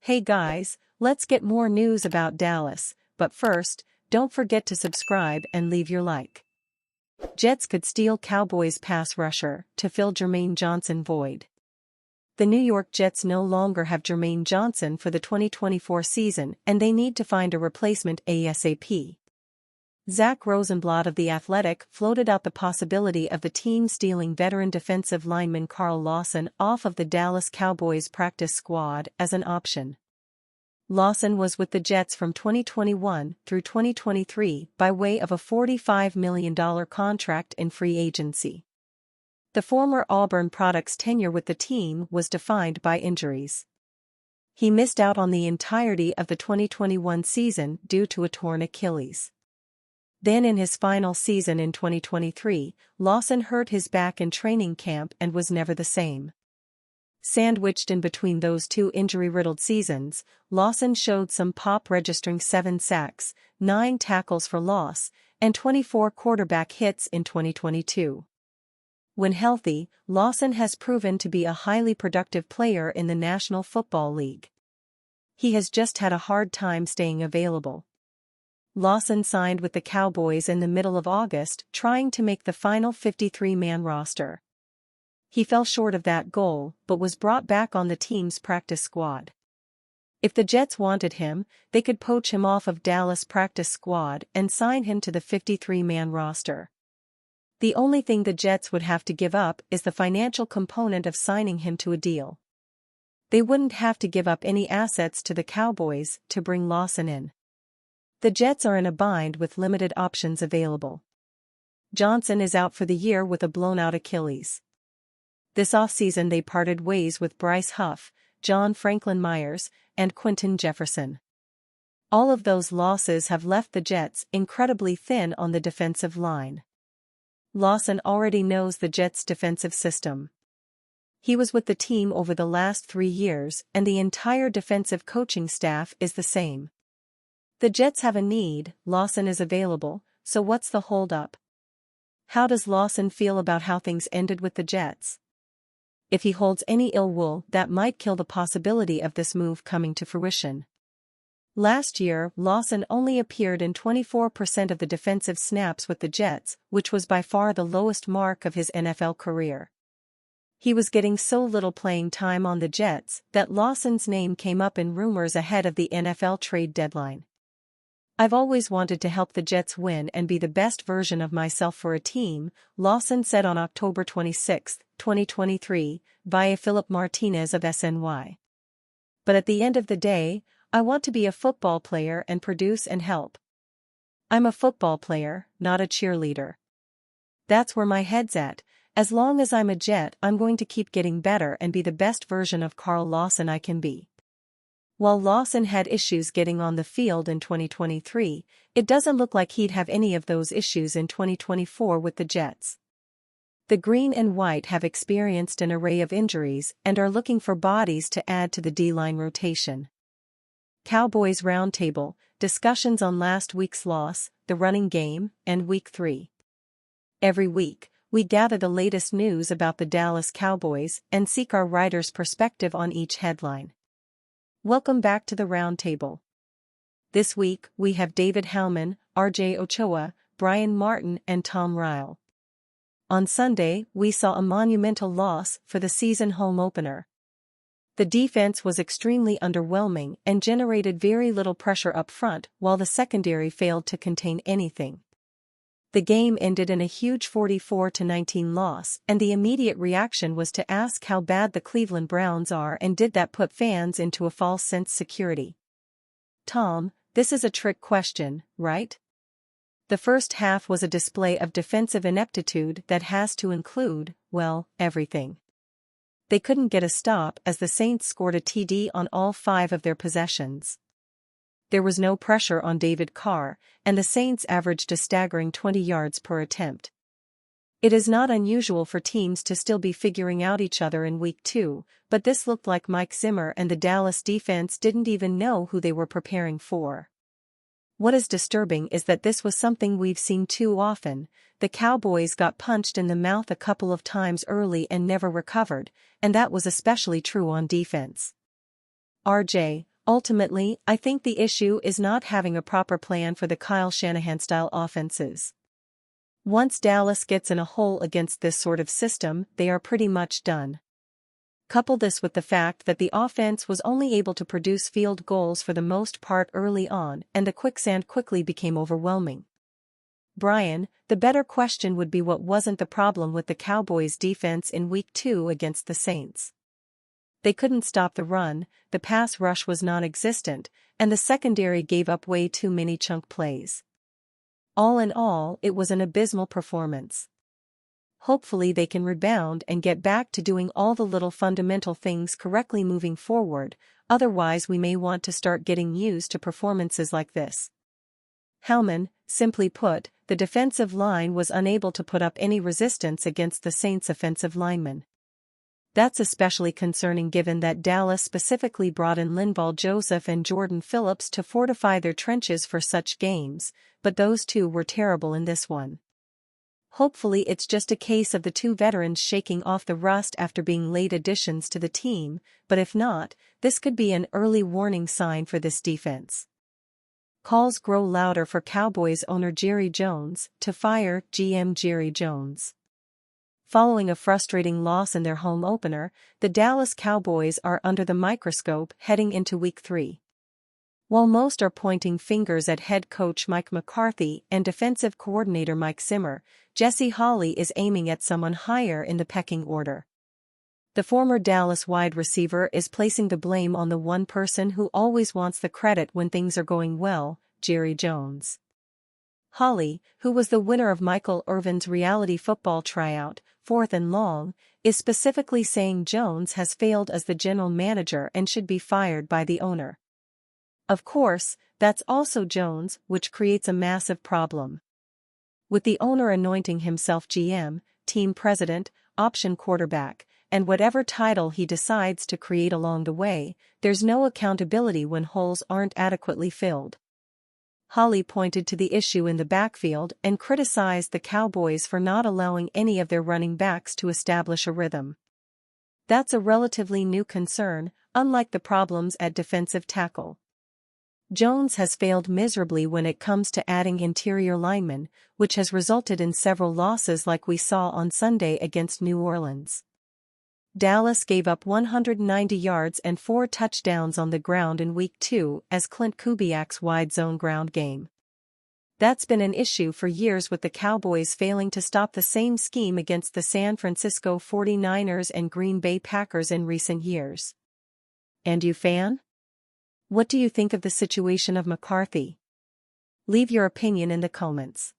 Hey guys, let's get more news about Dallas, but first, don't forget to subscribe and leave your like. Jets could steal Cowboys pass rusher to fill Jermaine Johnson void. The New York Jets no longer have Jermaine Johnson for the 2024 season and they need to find a replacement ASAP. Zach Rosenblatt of The Athletic floated out the possibility of the team stealing veteran defensive lineman Carl Lawson off of the Dallas Cowboys practice squad as an option. Lawson was with the Jets from 2021 through 2023 by way of a $45 million contract in free agency. The former Auburn product's tenure with the team was defined by injuries. He missed out on the entirety of the 2021 season due to a torn Achilles. Then in his final season in 2023, Lawson hurt his back in training camp and was never the same. Sandwiched in between those two injury-riddled seasons, Lawson showed some pop, registering 7 sacks, 9 tackles for loss, and 24 quarterback hits in 2022. When healthy, Lawson has proven to be a highly productive player in the National Football League. He has just had a hard time staying available. Lawson signed with the Cowboys in the middle of August, trying to make the final 53-man roster. He fell short of that goal, but was brought back on the team's practice squad. If the Jets wanted him, they could poach him off of Dallas' practice squad and sign him to the 53-man roster. The only thing the Jets would have to give up is the financial component of signing him to a deal. They wouldn't have to give up any assets to the Cowboys to bring Lawson in. The Jets are in a bind with limited options available. Johnson is out for the year with a blown-out Achilles. This offseason they parted ways with Bryce Huff, John Franklin Myers, and Quinton Jefferson. All of those losses have left the Jets incredibly thin on the defensive line. Lawson already knows the Jets' defensive system. He was with the team over the last 3 years and the entire defensive coaching staff is the same. The Jets have a need, Lawson is available, so what's the hold-up? How does Lawson feel about how things ended with the Jets? If he holds any ill will, that might kill the possibility of this move coming to fruition. Last year, Lawson only appeared in 24% of the defensive snaps with the Jets, which was by far the lowest mark of his NFL career. He was getting so little playing time on the Jets that Lawson's name came up in rumors ahead of the NFL trade deadline. I've always wanted to help the Jets win and be the best version of myself for a team, Lawson said on October 26, 2023, via Philip Martinez of SNY. But at the end of the day, I want to be a football player and produce and help. I'm a football player, not a cheerleader. That's where my head's at. As long as I'm a Jet, I'm going to keep getting better and be the best version of Carl Lawson I can be. While Lawson had issues getting on the field in 2023, it doesn't look like he'd have any of those issues in 2024 with the Jets. The green and white have experienced an array of injuries and are looking for bodies to add to the D-line rotation. Cowboys Roundtable, discussions on last week's loss, the running game, and Week 3. Every week, we gather the latest news about the Dallas Cowboys and seek our writer's perspective on each headline. Welcome back to the Roundtable. This week, we have David Howman, R.J. Ochoa, Brian Martin and Tom Ryle. On Sunday, we saw a monumental loss for the season home opener. The defense was extremely underwhelming and generated very little pressure up front while the secondary failed to contain anything. The game ended in a huge 44-19 loss, and the immediate reaction was to ask how bad the Cleveland Browns are and did that put fans into a false sense of security. Tom, this is a trick question, right? The first half was a display of defensive ineptitude that has to include, well, everything. They couldn't get a stop as the Saints scored a TD on all 5 of their possessions. There was no pressure on David Carr, and the Saints averaged a staggering 20 yards per attempt. It is not unusual for teams to still be figuring out each other in Week 2, but this looked like Mike Zimmer and the Dallas defense didn't even know who they were preparing for. What is disturbing is that this was something we've seen too often. The Cowboys got punched in the mouth a couple of times early and never recovered, and that was especially true on defense. RJ, Ultimately, I think the issue is not having a proper plan for the Kyle Shanahan-style offenses. Once Dallas gets in a hole against this sort of system, they are pretty much done. Couple this with the fact that the offense was only able to produce field goals for the most part early on, and the quicksand quickly became overwhelming. Brian, the better question would be, what wasn't the problem with the Cowboys' defense in Week 2 against the Saints? They couldn't stop the run, the pass rush was non-existent, and the secondary gave up way too many chunk plays. All in all, it was an abysmal performance. Hopefully they can rebound and get back to doing all the little fundamental things correctly moving forward, otherwise we may want to start getting used to performances like this. Hellman, simply put, the defensive line was unable to put up any resistance against the Saints' offensive linemen. That's especially concerning given that Dallas specifically brought in Linval Joseph and Jordan Phillips to fortify their trenches for such games, but those two were terrible in this one. Hopefully it's just a case of the two veterans shaking off the rust after being late additions to the team, but if not, this could be an early warning sign for this defense. Calls grow louder for Cowboys owner Jerry Jones to fire GM Jerry Jones. Following a frustrating loss in their home opener, the Dallas Cowboys are under the microscope heading into Week 3. While most are pointing fingers at head coach Mike McCarthy and defensive coordinator Mike Zimmer, Jesse Holley is aiming at someone higher in the pecking order. The former Dallas wide receiver is placing the blame on the one person who always wants the credit when things are going well, Jerry Jones. Holley, who was the winner of Michael Irvin's reality football tryout, 4th and Long, is specifically saying Jones has failed as the general manager and should be fired by the owner. Of course, that's also Jones, which creates a massive problem. With the owner anointing himself GM, team president, option quarterback, and whatever title he decides to create along the way, there's no accountability when holes aren't adequately filled. Holley pointed to the issue in the backfield and criticized the Cowboys for not allowing any of their running backs to establish a rhythm. That's a relatively new concern, unlike the problems at defensive tackle. Jones has failed miserably when it comes to adding interior linemen, which has resulted in several losses like we saw on Sunday against New Orleans. Dallas gave up 190 yards and 4 touchdowns on the ground in Week 2 as Clint Kubiak's wide zone ground game. That's been an issue for years, with the Cowboys failing to stop the same scheme against the San Francisco 49ers and Green Bay Packers in recent years. And you, fan? What do you think of the situation of McCarthy? Leave your opinion in the comments.